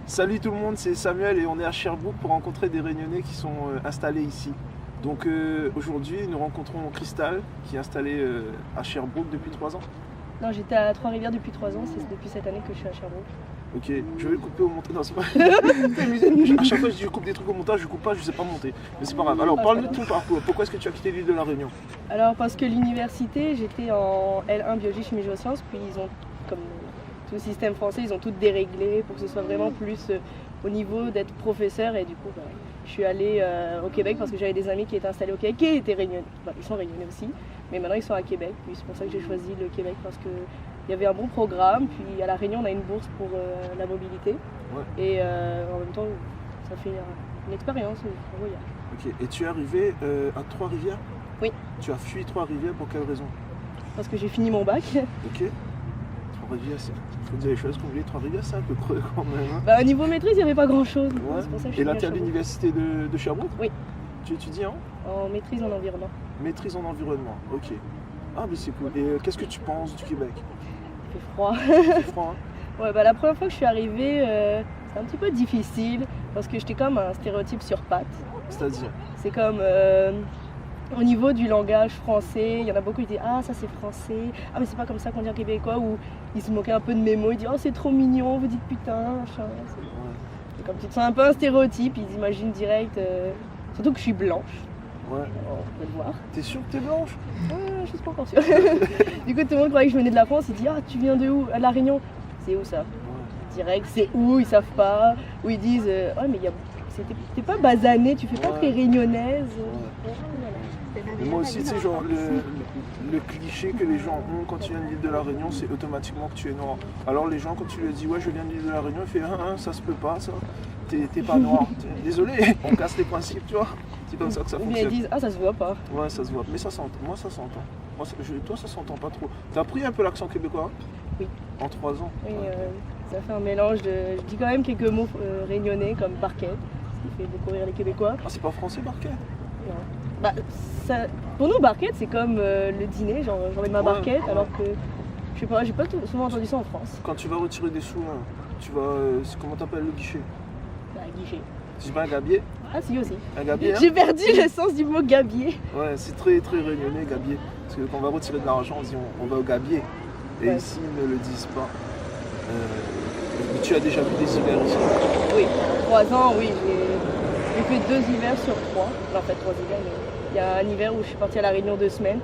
Salut tout le monde, c'est Samuel et on est à Sherbrooke pour rencontrer des Réunionnais qui sont installés ici. Donc aujourd'hui, nous rencontrons Cristal qui est installée à Sherbrooke depuis 3 ans. Non, j'étais à Trois-Rivières depuis 3 ans, c'est depuis cette année que je suis à Sherbrooke. Ok, je vais le couper au montage. Non, c'est pas. À chaque fois que je dis je coupe des trucs au montage, je coupe pas, je sais pas monter. Mais c'est pas grave. Alors parle-nous de ton parcours. Pourquoi est-ce que tu as quitté l'île de la Réunion? Alors parce que l'université, j'étais en L1 biologie, chimie, géosciences, puis ils ont, comme tout le système français, ils ont tout déréglé pour que ce soit vraiment plus au niveau d'être professeur. Et du coup, je suis allée au Québec parce que j'avais des amis qui étaient installés au Québec, qui étaient réunionnais. Ils sont réunionnais aussi, mais maintenant ils sont à Québec. Puis c'est pour ça que j'ai choisi le Québec parce que il y avait un bon programme. Puis à La Réunion, on a une bourse pour la mobilité. Ouais. Et en même temps, ça fait une expérience, un voyage. Ok, et tu es arrivé à Trois-Rivières? Oui. Tu as fui Trois-Rivières pour quelle raison? Parce que j'ai fini mon bac. Ok. Trois-Rivières, il faut dire les choses qu'on dit. Trois-Rivières, c'est un peu creux quand même. Hein. Bah, au niveau maîtrise, il n'y avait pas grand chose. Ouais. C'est pour ça que je suis Et là, venue tu es à Sherbrooke. l'université de Sherbrooke? Oui. Tu étudies En maîtrise en environnement. Maîtrise en environnement, ok. Ah, mais c'est cool. Et qu'est-ce que tu penses du Québec? Il fait froid. C'est froid, hein? Ouais, bah, la première fois que je suis arrivée, c'était un petit peu difficile parce que j'étais comme un stéréotype sur pattes. C'est-à-dire? C'est comme au niveau du langage français, il y en a beaucoup qui disent ah ça c'est français, ah mais c'est pas comme ça qu'on dit en québécois, ou ils se moquaient un peu de mes mots, ils disent oh c'est trop mignon, vous dites putain, machin. C'est comme tu te sens un peu un stéréotype, ils imaginent direct, surtout que je suis blanche. Ouais. On peut le voir. T'es sûr que t'es blanche? Je suis pas encore sûre. Du coup tout le monde croyait que je venais de la France, ils disent ah tu viens de où? À La Réunion. C'est où ça? Direct, c'est où? Ils savent pas. Ou ils disent ouais mais t'es pas basanée, tu fais pas très réunionnaise. Mais moi aussi, tu sais, genre, le cliché que les gens ont quand tu viens de l'île de la Réunion, c'est automatiquement que tu es noir. Alors les gens, quand tu leur dis ouais, je viens de l'île de la Réunion, ils font ça se peut pas, ça. T'es pas noir. Désolé, on casse les principes, tu vois. C'est comme ça que ça Ou bien fonctionne. ils disent ah ça se voit pas. Ouais, ça se voit. Mais ça s'entend. Moi, ça s'entend. Toi, ça s'entend pas trop. T'as appris un peu l'accent québécois? Oui. En 3 ans? Oui, ça fait un mélange de. Je dis quand même quelques mots réunionnais comme barquette, ce qui fait beaucoup rire les Québécois. Ah, c'est pas français, Barquet? Non. Bah, pour nous, barquette, c'est comme le dîner, genre j'emmène ma barquette, alors que je sais pas, j'ai pas souvent entendu ça en France. Quand tu vas retirer des sous, hein, tu vas. Comment t'appelles le guichet? Bah, guichet. Tu pas un gabier? Ah, si, aussi. Un gabier, hein? J'ai perdu le sens du mot gabier. Ouais, c'est très très réunionnais, gabier. Parce que quand on va retirer de l'argent, on dit on va au gabier. Et Ouais. ici, ils ne le disent pas. Mais tu as déjà vu des hivers ici? Oui, en 3 ans, oui, j'ai fait 2 hivers sur 3. En fait, 3 hivers, mais il y a un hiver où je suis partie à La Réunion 2 semaines.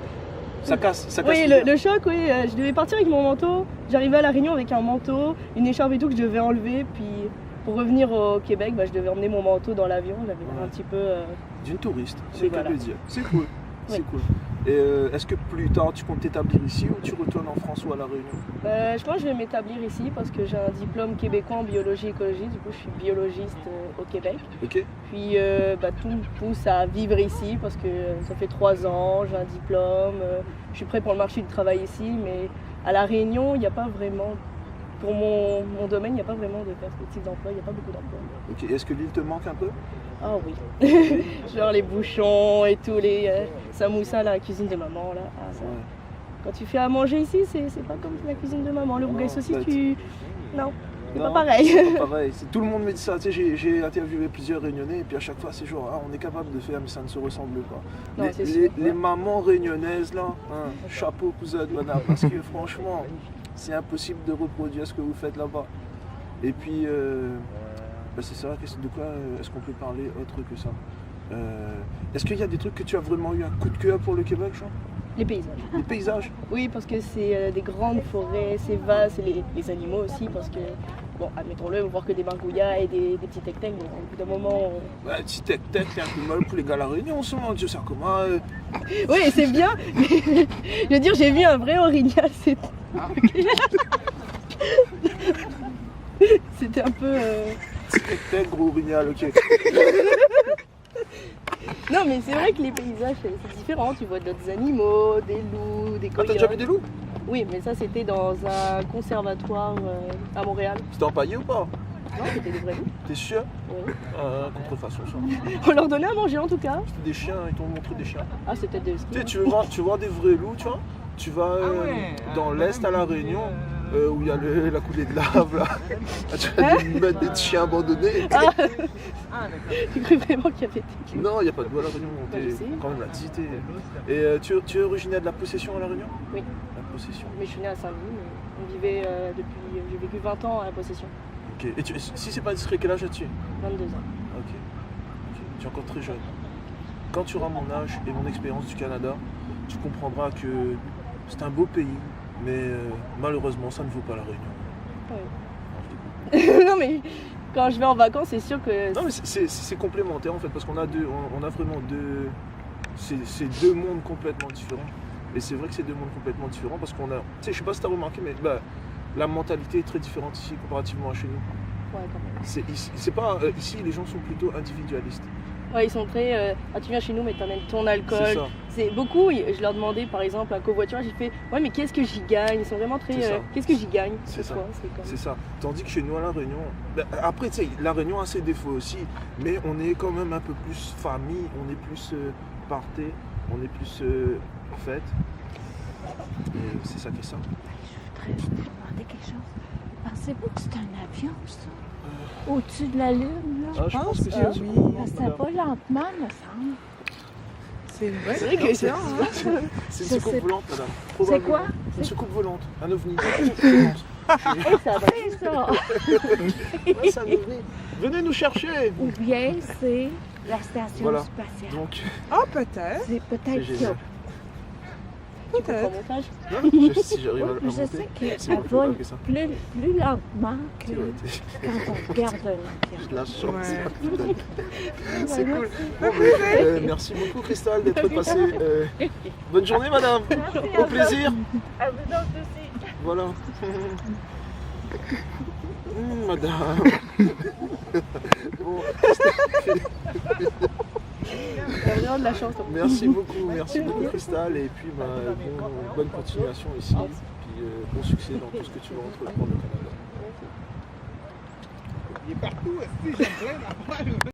Ça casse Oui, l'hiver. le choc, oui. Je devais partir avec mon manteau. J'arrivais à La Réunion avec un manteau, une écharpe et tout que je devais enlever. Puis pour revenir au Québec, je devais emmener mon manteau dans l'avion. J'avais l'air un petit peu. D'une touriste, c'est Oui, le cas de voilà. le dire. C'est cool. C'est Oui. cool. Et est-ce que plus tard tu comptes t'établir ici ou tu retournes en France ou à La Réunion? Je pense que je vais m'établir ici parce que j'ai un diplôme québécois en biologie et écologie. Du coup, je suis biologiste au Québec. Ok. Puis tout me pousse à vivre ici parce que ça fait 3 ans, j'ai un diplôme, je suis prêt pour le marché du travail ici, mais à La Réunion, il n'y a pas vraiment, pour mon domaine, il n'y a pas vraiment de perspective d'emploi, il n'y a pas beaucoup d'emplois. Ok. Est-ce que l'île te manque un peu? Ah oui, genre les bouchons et tous les samoussas, la cuisine de maman, là. Ah, ça. Ouais. Quand tu fais à manger ici, c'est pas comme la cuisine de maman, le rougail saucisse, bah, Non, c'est Non, pas pareil. c'est pas pareil. Tout le monde me dit ça. Tu sais, j'ai interviewé plusieurs Réunionnais et puis à chaque fois c'est genre on est capable de faire mais ça ne se ressemble pas. Non, c'est sûr. Les mamans réunionnaises là, chapeau cousin douana parce que franchement c'est impossible de reproduire ce que vous faites là-bas. Et puis c'est ça. De quoi est-ce qu'on peut parler autre que ça? Est-ce qu'il y a des trucs que tu as vraiment eu un coup de cœur pour le Québec, genre? Les paysages. Les paysages? Oui, parce que c'est des grandes forêts, c'est vaste, et les animaux aussi, parce que, bon, admettons-le, on voit que des margouillas et des petits tec-tec, mais au bout d'un moment... Ouais, petit tech-tech, t'es un peu mal pour les gars à La Réunion en ce moment, Dieu sait comment. Oui, c'est bien, mais je veux dire, j'ai vu un vrai orignal, c'était un peu... Tech-tech, gros orignal, ok. Non, mais c'est vrai que les paysages, c'est différent, tu vois d'autres animaux, des loups, des Ah, coyotes. t'as déjà vu des loups? Oui, mais ça, c'était dans un conservatoire à Montréal. C'était empaillé ou pas? Non, c'était des vrais loups. T'es sûr? Oui. Contrefaçon ça. On leur donnait à manger, en tout cas. C'était des chiens, ils t'ont montré des chiens. Ah, c'était des Tu sais, tu veux voir des vrais loups, tu vois? Tu vas dans l'Est à La Réunion, où il y a la coulée de lave là. Tu as dû mettre des chiens abandonnés. J'ai cru vraiment qu'il y avait des... Non, il n'y a pas de bois à La Réunion, Ouais, je sais. quand même la visité. Et tu es originaire de la Possession à La Réunion? Oui. La Possession. Mais je suis née à Saint-Denis, mais on vivait depuis... J'ai vécu 20 ans à la Possession. Ok. Et si c'est pas indiscret, quel âge as-tu? 22 ans. Ok. Tu es encore très jeune. Quand tu auras mon âge et mon expérience du Canada, tu comprendras que c'est un beau pays, mais malheureusement, ça ne vaut pas La Réunion. Ouais. Non, je déconne. Non mais quand je vais en vacances, c'est sûr que... Non, mais c'est complémentaire en fait, parce qu'on a vraiment deux. C'est deux mondes complètement différents. Et c'est vrai que c'est deux mondes complètement différents parce qu'on a. Tu sais, je sais pas si tu as remarqué, mais la mentalité est très différente ici comparativement à chez nous. Ouais, quand même. C'est pas. Ici, les gens sont plutôt individualistes. Ouais, ils sont très... ah, tu viens chez nous, mais t'amènes ton C'est alcool. ça. C'est beaucoup, je leur demandais par exemple un covoiturage, j'ai fait ouais mais qu'est-ce que j'y gagne? Ils sont vraiment très C'est ça. qu'est-ce que j'y gagne? C'est ça. quoi, c'est comme... C'est ça. Tandis que chez nous à La Réunion, après tu sais, La Réunion a ses défauts aussi, mais on est quand même un peu plus famille, on est plus parté, on est plus fête. Et c'est ça qui est ça. Je voudrais vous demander quelque chose. Pensez-vous que c'est un avion, ça? Au-dessus de la Lune, là? Ah, je pense que c'est que un oui. secours, Parce que ça madame. va lentement, me semble. C'est une vraie C'est vrai que question, c'est- hein? C'est une Je soucoupe sais- volante, madame. C'est Probablement. quoi? Une soucoupe volante, un ovni. Eh, ça va. C'est ça. Ouais, c'est un ovni. Venez nous chercher. Ou bien c'est la station Voilà. spatiale. Donc, Ah, peut-être. C'est c'est peut-être génial. ça. Tu comprends Peut-être. mon montage? Non, si j'arrive à le Je monter. sais C'est qu'elle beaucoup plus vole mal que ça. plus lentement que Ouais, quand on regarde un avion. j'ai la chance. Ouais. C'est Voilà. cool. Bon, merci beaucoup, Cristal, d'être passée. Bonne journée, madame. Au plaisir. Ah mais non, aussi. Voilà. Madame. Bon, On a vraiment de la chance. merci beaucoup, Cristal, et puis bonne continuation ici, puis bon succès dans tout ce que tu vas entreprendre au Canada. Il est partout, est-ce que j'aime bien la